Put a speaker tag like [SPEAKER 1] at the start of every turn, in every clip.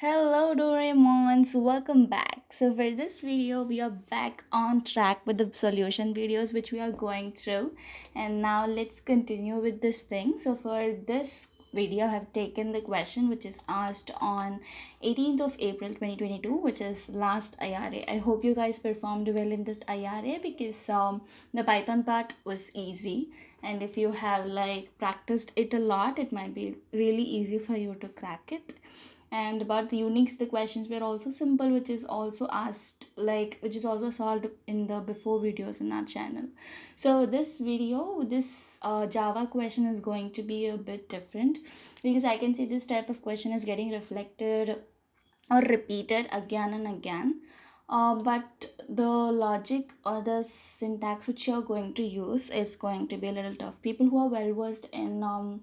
[SPEAKER 1] Hello Doraemons, welcome back. So for this video, we are back on track with the solution videos which we are going through. And now let's continue with this thing. So for this video, I have taken the question which is asked on 18th of April 2022, which is last IRA. I hope you guys performed well in this IRA because the Python part was easy. And if you have like practiced it a lot, it might be really easy for you to crack it. And about the unix, the questions were also simple, which is also asked, like which is also solved in the before videos in our channel. So this video, this java question is going to be a bit different because I can see this type of question is getting reflected or repeated again and again. But the logic or the syntax which you're going to use is going to be a little tough. People who are well versed in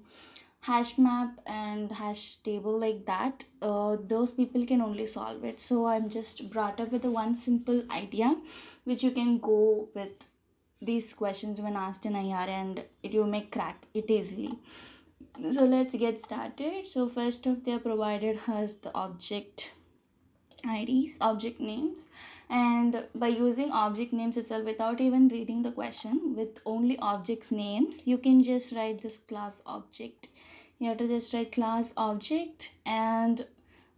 [SPEAKER 1] hash map and hash table like that, those people can only solve it. So I'm just brought up with a one simple idea which you can go with these questions when asked in IR, and it you may crack it easily. So let's get started. So first off, they are provided has the object IDs, object names, and by using object names itself without even reading the question, with only objects names, you can just write this class object. You have to just write class object and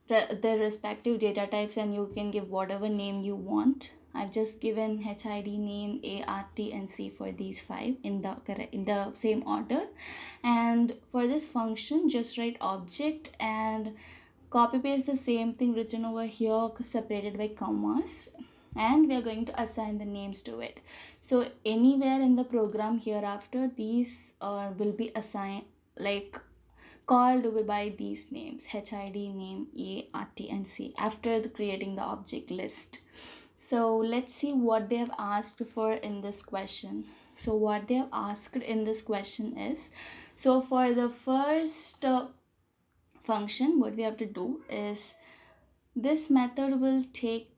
[SPEAKER 1] the respective data types, and you can give whatever name you want. I've just given HID, name, ART, and C for these five in the same order. And for this function, just write object and copy paste the same thing written over here separated by commas, and we are going to assign the names to it. So anywhere in the program hereafter, these will be assigned like called by these names: HID, name, ART, and C after creating the object list. So let's see what they have asked for in this question. So what they have asked in this question is, so for the first function, what we have to do is this method will take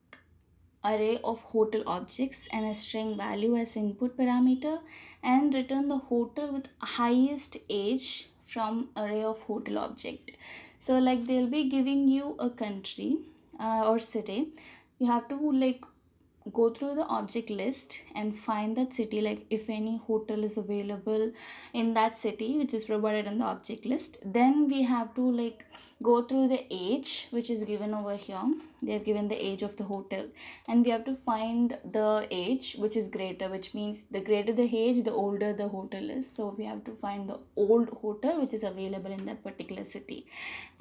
[SPEAKER 1] array of hotel objects and a string value as input parameter and return the hotel with highest age from array of hotel object. So like they'll be giving you a country or city. You have to like go through the object list and find that city, like if any hotel is available in that city which is provided in the object list. Then we have to like go through the age which is given over here. They have given the age of the hotel, and we have to find the age which is greater, which means the greater the age, the older the hotel is. So we have to find the old hotel which is available in that particular city.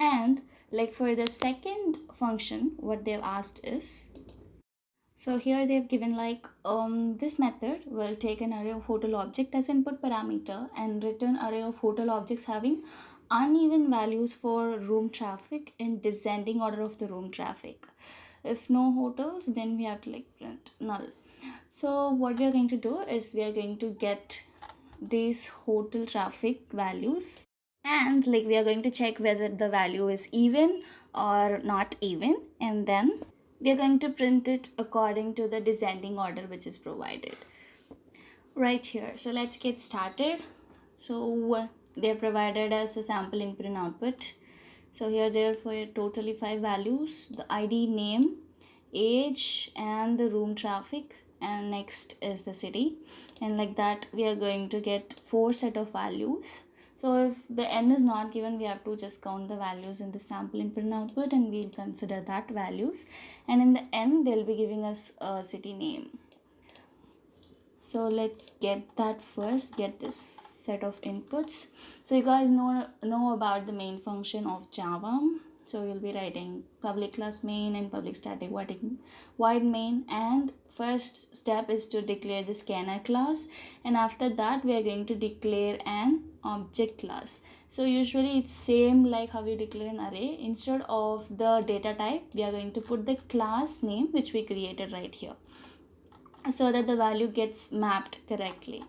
[SPEAKER 1] And like for the second function, what they've asked is, so here they've given like this method will take an array of hotel object as input parameter and return array of hotel objects having uneven values for room traffic in descending order of the room traffic. If no hotels, then we have to like print null. So what we are going to do is we are going to get these hotel traffic values, and like we are going to check whether the value is even or not even, and then we are going to print it according to the descending order which is provided right here. So let's get started. So they're provided as the sample input and output. So here there are for totally 5 values: the ID, name, age, and the room traffic, and next is the city. And like that we are going to get 4 set of values. So if the n is not given, we have to just count the values in the sample input and output, and we'll consider that values. And in the n, they'll be giving us a city name. So let's get that first, get this set of inputs. So you guys know about the main function of Java. So you'll be writing public class main and public static void main, and first step is to declare the scanner class, and after that we are going to declare an object class. So usually it's same like how you declare an array. Instead of the data type, we are going to put the class name which we created right here, so that the value gets mapped correctly.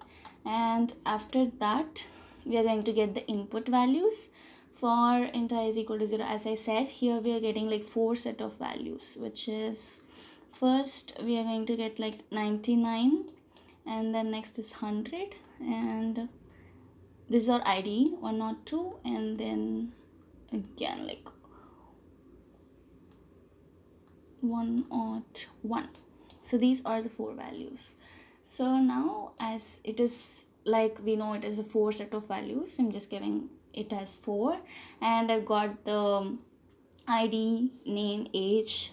[SPEAKER 1] And after that we are going to get the input values. For int I is equal to 0, as I said, here we are getting like 4 set of values, which is first we are going to get like 99, and then next is 100, and these are ID 102, and then again like 101. So these are the four values. So now, as it is, like we know it is a four set of values, I'm just giving it as four, and I've got the ID, name, age,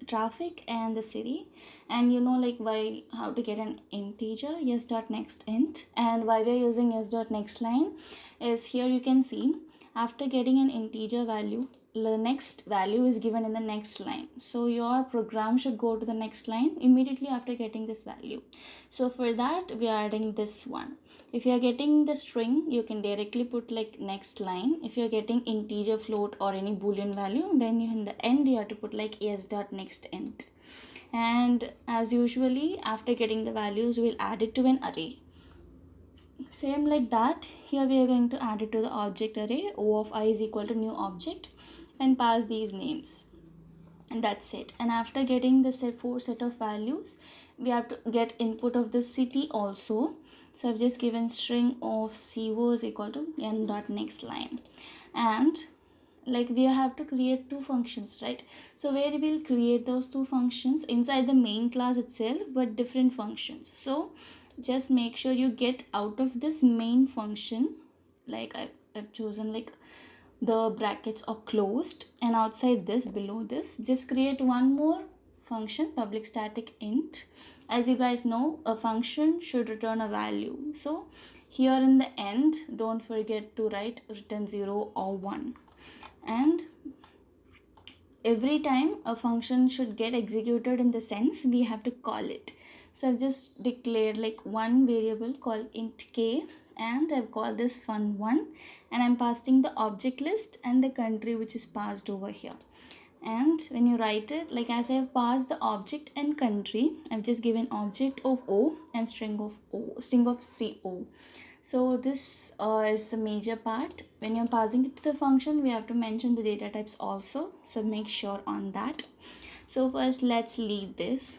[SPEAKER 1] traffic, and the city. And you know, like, why, how to get an integer, yes dot next int. And why we're using yes dot next line is, here you can see, after getting an integer value, the next value is given in the next line. So your program should go to the next line immediately after getting this value. So for that, we are adding this one. If you are getting the string, you can directly put like next line. If you're getting integer, float, or any boolean value, then you, in the end, you have to put like yes dot next int. And as usually, after getting the values, we'll add it to an array. Same like that, here we are going to add it to the object array. O of I is equal to new object, and pass these names, and that's it. And after getting the four set of values, we have to get input of the city also. So I've just given string of co is equal to n dot next line. And like, we have to create two functions, right? So where we'll create those two functions inside the main class itself, but different functions. So just make sure you get out of this main function, like I've chosen like the brackets are closed, and outside this, below this, just create one more function, public static int. As you guys know, a function should return a value. So here in the end, don't forget to write return 0 or 1. And every time a function should get executed, in the sense we have to call it. So I've just declared like one variable called int k, and I've called this fun1, and I'm passing the object list and the country which is passed over here. And when you write it, like, as I have passed the object and country, I've just given object of O and string of CO. So this is the major part. When you're passing it to the function, we have to mention the data types also, so make sure on that. So first, let's leave this.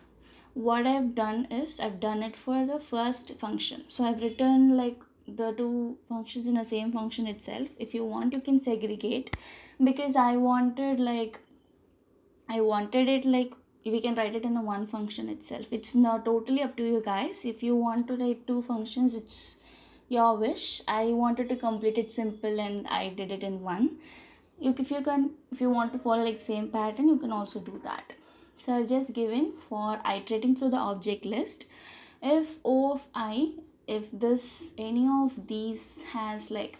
[SPEAKER 1] What I've done is, I've done it for the first function. So I've written like the two functions in the same function itself. If you want, you can segregate, because I wanted it like, we can write it in the one function itself. It's not totally up to you guys. If you want to write two functions, it's your wish. I wanted to complete it simple, and I did it in one. If you want to follow like same pattern, you can also do that. So I've just given, for iterating through the object list, if O of I, if this any of these has like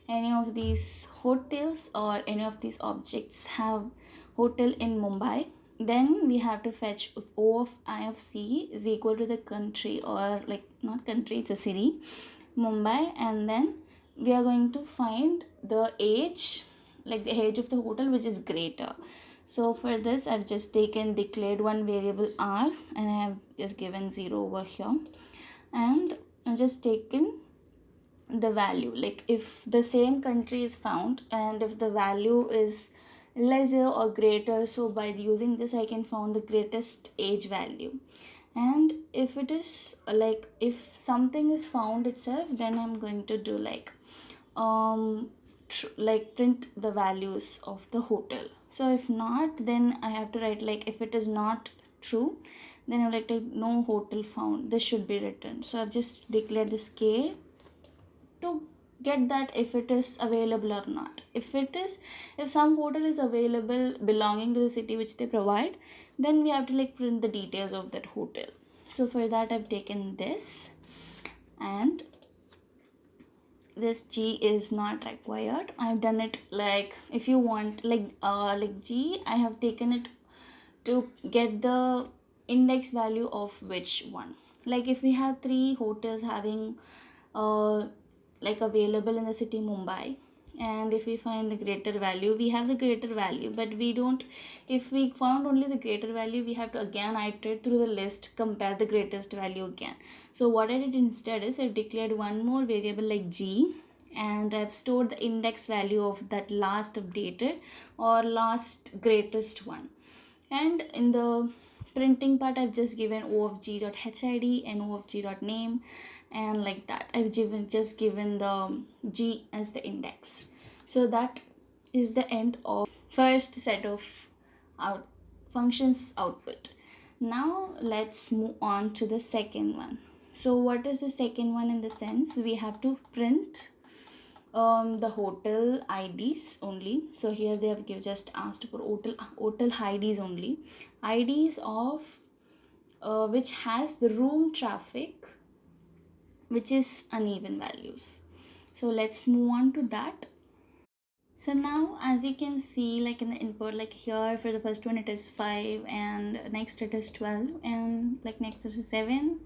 [SPEAKER 1] any of these hotels, or any of these objects have hotel in Mumbai, then we have to fetch if O of I of C is equal to the country, or like, not country, it's a city, Mumbai. And then we are going to find the age, like the age of the hotel which is greater. So for this, I've just declared one variable r, and I have just given 0 over here. And I've just taken the value, like if the same country is found, and if the value is lesser or greater, so by using this I can find the greatest age value. And if it is like, if something is found itself, then I'm going to do like like print the values of the hotel. So if not, then I have to write like, if it is not true, then I like to no hotel found, this should be written. So I've just declared this k to get that if it is available or not. If some hotel is available belonging to the city which they provide, then we have to like print the details of that hotel. So for that, I've taken this, and this G is not required. I've done it like, if you want like G, I have taken it to get the index value of which one. Like if we have 3 hotels having like available in the city Mumbai, and if we find the greater value, we have the greater value, but we don't, if we found only the greater value, we have to again iterate through the list, compare the greatest value again. So what I did instead is, I've declared one more variable like G, and I've stored the index value of that last updated or last greatest one. And in the printing part, I've just given O of G dot HID and O of G dot name, and like that I've just given the G as the index. So that is the end of first set of functions output. Now let's move on to the second one. So what is the second one? In the sense, we have to print the hotel IDs only. So here they have just asked for hotel IDs only, IDs of which has the room traffic which is uneven values. So let's move on to that. So now as you can see, like in the input, like here for the first one it is 5, and next it is 12, and like next it is 7,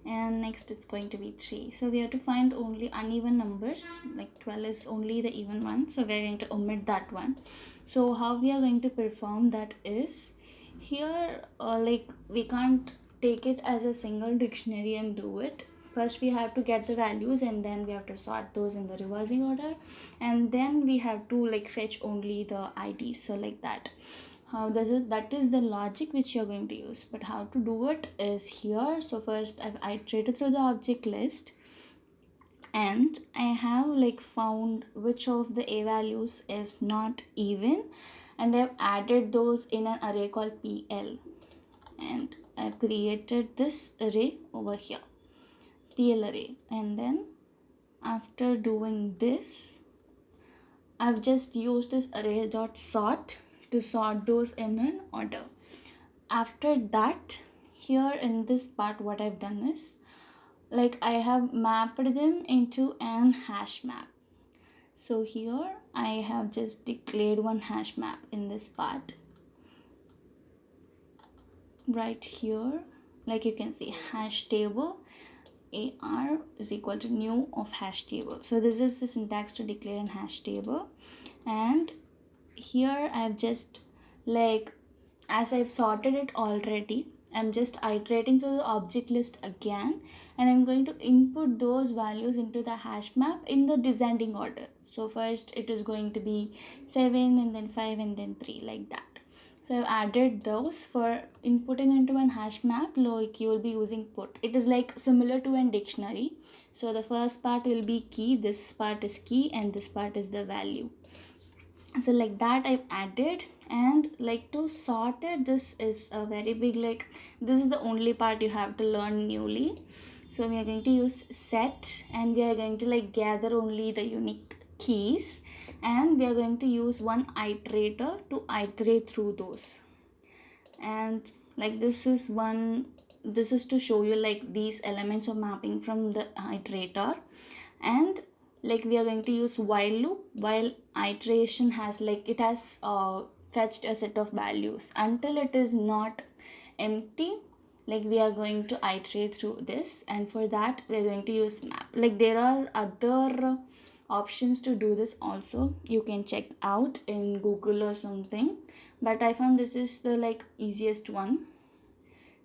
[SPEAKER 1] and next it's going to be 3. So we have to find only uneven numbers, like 12 is only the even one, so we're going to omit that one. So how we are going to perform that is, here like we can't take it as a single dictionary and do it. First we have to get the values, and then we have to sort those in the reversing order, and then we have to like fetch only the IDs. So like that, how does it, that is the logic which you're going to use. But how to do it is here. So first I've iterated through the object list, and I have like found which of the a values is not even, and I've added those in an array called PL, and I've created this array over here, PL array. And then after doing this, I've just used this array dot sort to sort those in an order. After that, here in this part what I've done is, like I have mapped them into an hash map. So here I have just declared one hash map in this part right here. Like you can see, hash table AR is equal to new of hash table. So this is the syntax to declare an hash table. And here I've just, like, as I've sorted it already, I'm just iterating through the object list again, and I'm going to input those values into the hash map in the descending order. So first it is going to be 7, and then 5, and then 3, like that. So I've added those for inputting into an hash map. Like you will be using put. It is like similar to an dictionary. So the first part will be key, this part is key, and this part is the value. So like that I've added. And like to sort it, this is a very big, like this is the only part you have to learn newly. So we are going to use set, and we are going to like gather only the unique keys, and we are going to use one iterator to iterate through those. And like this is to show you like these elements of mapping from the iterator. And like we are going to use while loop, while iteration has like it has fetched a set of values until it is not empty. Like we are going to iterate through this, and for that we are going to use map. Like there are other options to do this also, you can check out in Google or something, but I found this is the like easiest one.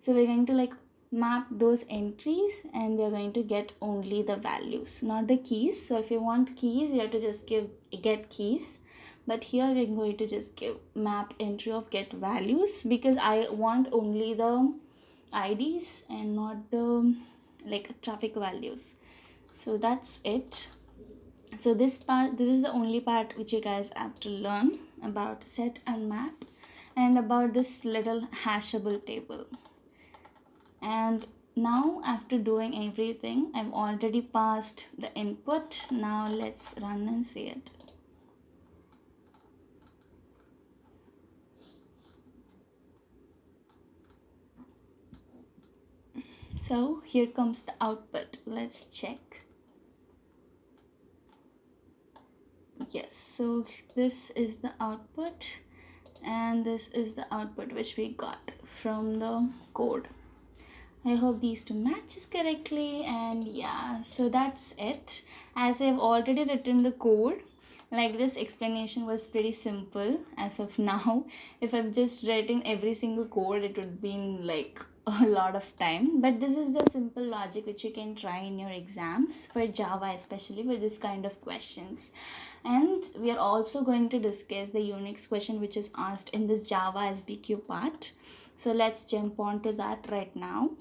[SPEAKER 1] So we're going to like map those entries, and we're going to get only the values, not the keys. So if you want keys, you have to just get keys, but here we're going to just give map entry of get values, because I want only the IDs and not the like traffic values. So that's it. So this is the only part which you guys have to learn about set and map, and about this little hashable table. And now after doing everything, I've already passed the input. Now let's run and see it. So here comes the output. Let's check. Yes, so this is the output, and this is the output which we got from the code. I hope these two matches correctly. And yeah, so that's it. As I've already written the code, like this explanation was pretty simple as of now. If I'm just writing every single code, it would be like a lot of time. But this is the simple logic which you can try in your exams for Java, especially for this kind of questions. And we are also going to discuss the UNIX question which is asked in this Java SBQ part. So let's jump on to that right now.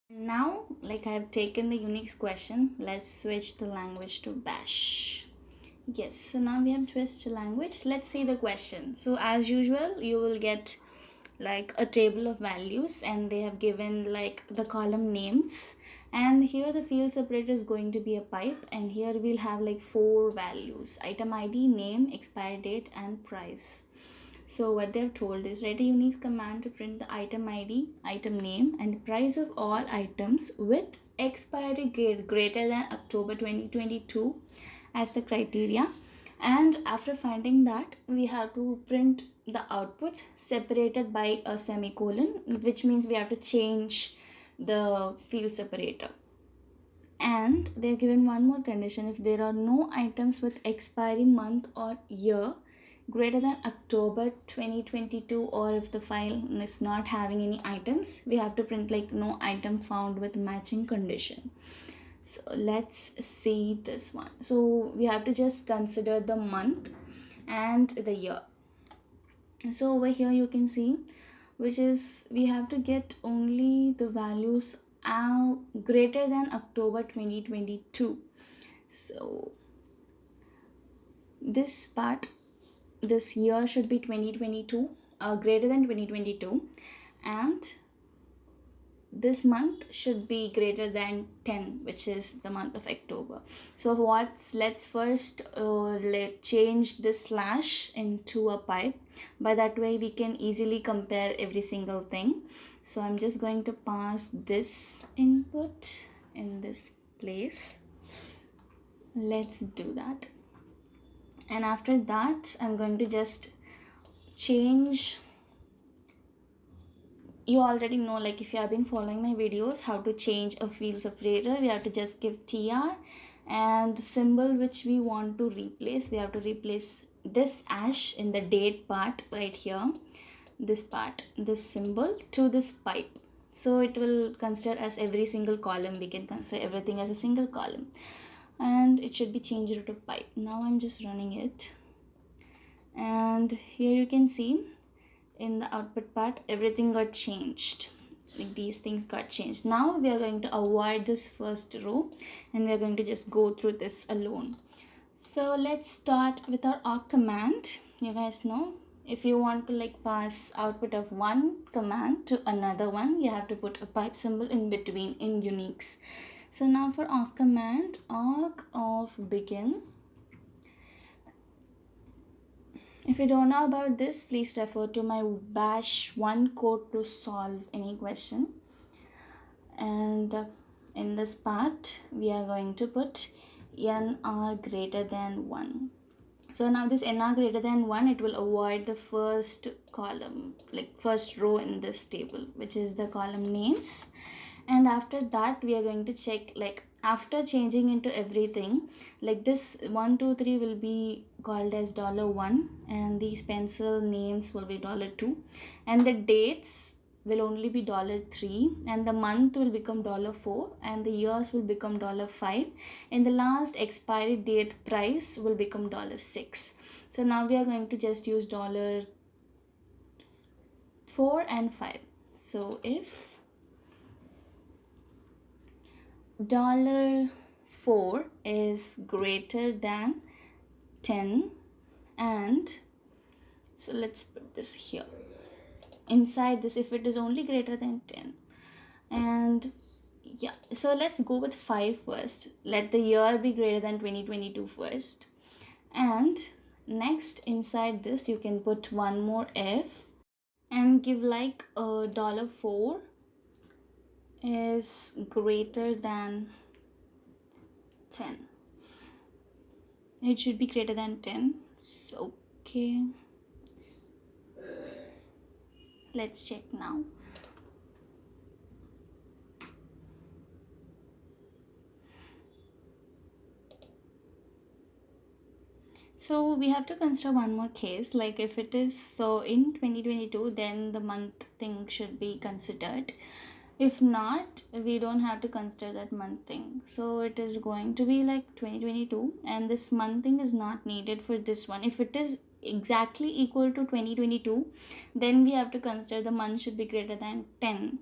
[SPEAKER 1] Now, like I've taken the UNIX question, let's switch the language to Bash. Yes, so now we have twist language. Let's see the question. So as usual, you will get like a table of values, and they have given like the column names, and here the field separator is going to be a pipe, and here we'll have like four values: item ID, name, expiry date, and price. So what they have told is write a UNIX command to print the item ID, item name, and price of all items with expiry date greater than October 2022 as the criteria. And after finding that, we have to print the outputs separated by a semicolon, which means we have to change the field separator. And they've given one more condition: if there are no items with expiry month or year greater than October 2022, or if the file is not having any items, we have to print like no item found with matching condition. So let's see this one. So we have to just consider the month and the year. So over here you can see, which is we have to get only the values greater than October 2022. So this part, this year should be 2022, greater than 2022, and this month should be greater than 10, which is the month of October. So let's first change this slash into a pipe. By that way we can easily compare every single thing. So I'm just going to pass this input in this place. Let's do that. And after that I'm going to just change. You already know, like if you have been following my videos, how to change a field separator. We have to just give tr and symbol which we want to replace. We have to replace this ash in the date part right here, this part, this symbol to this pipe. So it will consider as every single column. We can consider everything as a single column, and it should be changed to pipe. Now I'm just running it, and here you can see in the output part everything got changed. Like these things got changed. Now we are going to avoid this first row, and we are going to just go through this alone. So let's start with our awk command. You guys know, if you want to like pass output of one command to another one, you have to put a pipe symbol in between in Unix. So now for awk command, awk of begin. If you don't know about this, please refer to my bash 1 code to solve any question. And in this part, we are going to put nr greater than 1. So now this nr greater than 1, it will avoid the first column, like first row in this table, which is the column names. And after that, we are going to check, like after changing into everything, like this 1 2 3 will be called as $1, and these pencil names will be $2, and the dates will only be $3, and the month will become $4, and the years will become $5, and the last expiry date price will become $6. So now we are going to just use $4 and 5. So if $4 is greater than 10, and so let's put this here inside this, if it is only greater than 10. And yeah, so let's go with 5 first. Let the year be greater than 2022 first, and next inside this you can put one more if and give like $4 is greater than 10. It should be greater than 10. So okay, let's check now. So we have to consider one more case, like if it is so in 2022, then the month thing should be considered. If not, we don't have to consider that month thing. So it is going to be like 2022, and this month thing is not needed for this one. If it is exactly equal to 2022, then we have to consider the month should be greater than 10.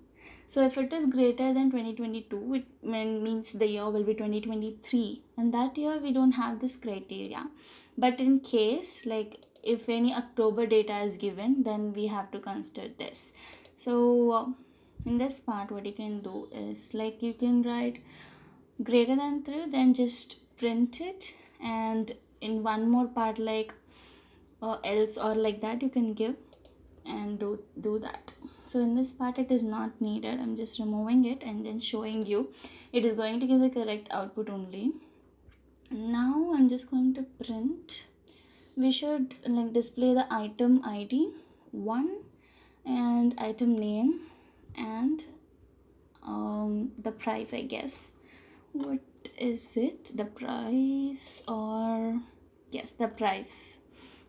[SPEAKER 1] So if it is greater than 2022, it means the year will be 2023, and that year we don't have this criteria. But in case, like, if any October data is given, then we have to consider this. So in this part, what you can do is, like, you can write greater than 3, then just print it, and in one more part, like, else or like that, you can give and do that. So in this part it is not needed. I'm just removing it and then showing you. It is going to give the correct output only. Now I'm just going to print. We should, like, display the item ID 1 and item name and the price, I guess. What is it? The price, or yes, the price.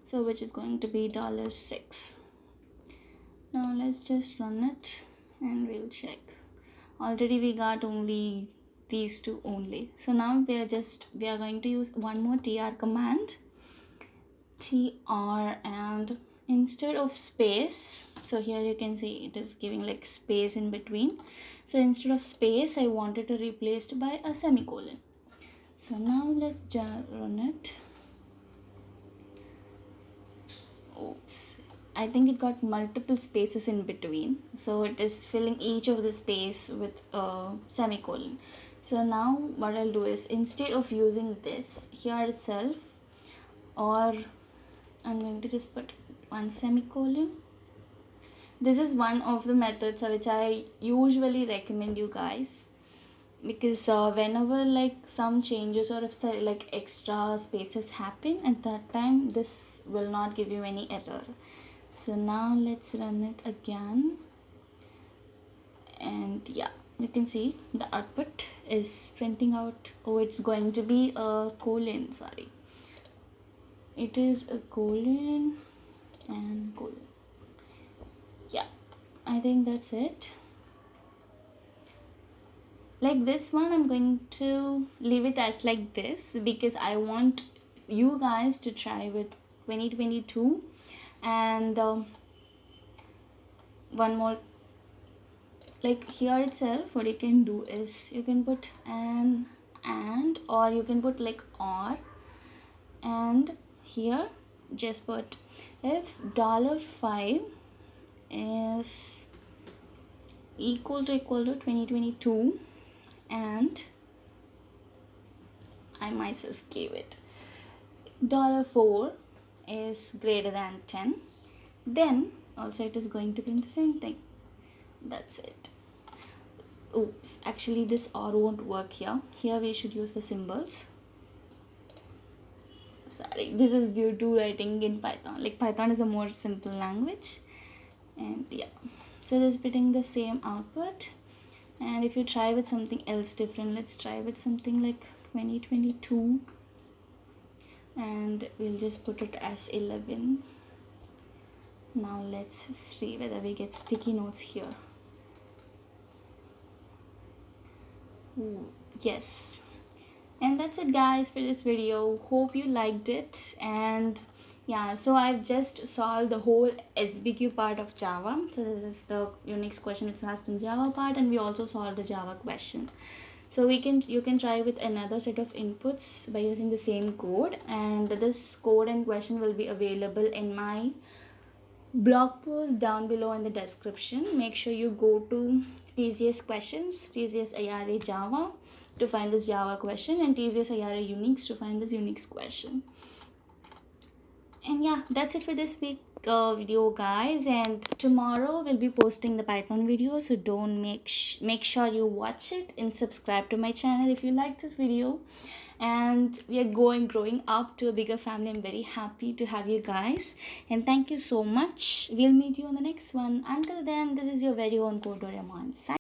[SPEAKER 1] So which is going to be $6. Now let's just run it and we'll check. Already we got only these two only. So now we are going to use one more tr command, tr, and instead of space, so here you can see it is giving like space in between. So instead of space, I wanted to replace it by a semicolon. So now let's run it. Oops, I think it got multiple spaces in between, so it is filling each of the space with a semicolon. So now what I'll do is, instead of using this here itself, or I'm going to just put one semicolon. This is one of the methods which I usually recommend you guys, because whenever like some changes or if like extra spaces happen, at that time this will not give you any error. So now let's run it again, and yeah, you can see the output is printing out. Oh, it's going to be a colon, sorry, it is a colon and colon. Yeah, I think that's it. Like this one, I'm going to leave it as like this because I want you guys to try with 2022. And one more, like here itself, what you can do is you can put an and, or you can put like or, and here just put if $5 is equal to 2022, and I myself gave it $4 is greater than 10, then also it is going to print the same thing. That's it. Oops, actually this or won't work here. Here we should use the symbols. Sorry, this is due to writing in Python. Like Python is a more simple language, and yeah, so this is printing the same output. And if you try with something else different, let's try with something like 2022, and we'll just put it as 11. Now let's see whether we get sticky notes here. Ooh, yes. And that's it guys for this video. Hope you liked it. And yeah, so I've just solved the whole SBQ part of Java. So this is the Unix question which is asked in Java part, and we also solved the Java question. So you can try with another set of inputs by using the same code, and this code and question will be available in my blog post down below in the description. Make sure you go to TCS questions, TCS IRA Java to find this Java question, and TCS IRA Unix to find this Unix question. And yeah, that's it for this week video guys, and tomorrow we'll be posting the Python video, so don't make sure you watch it and subscribe to my channel if you like this video. And we are growing up to a bigger family. I'm very happy to have you guys, and thank you so much. We'll meet you on the next one. Until then, this is your very own Doraemon.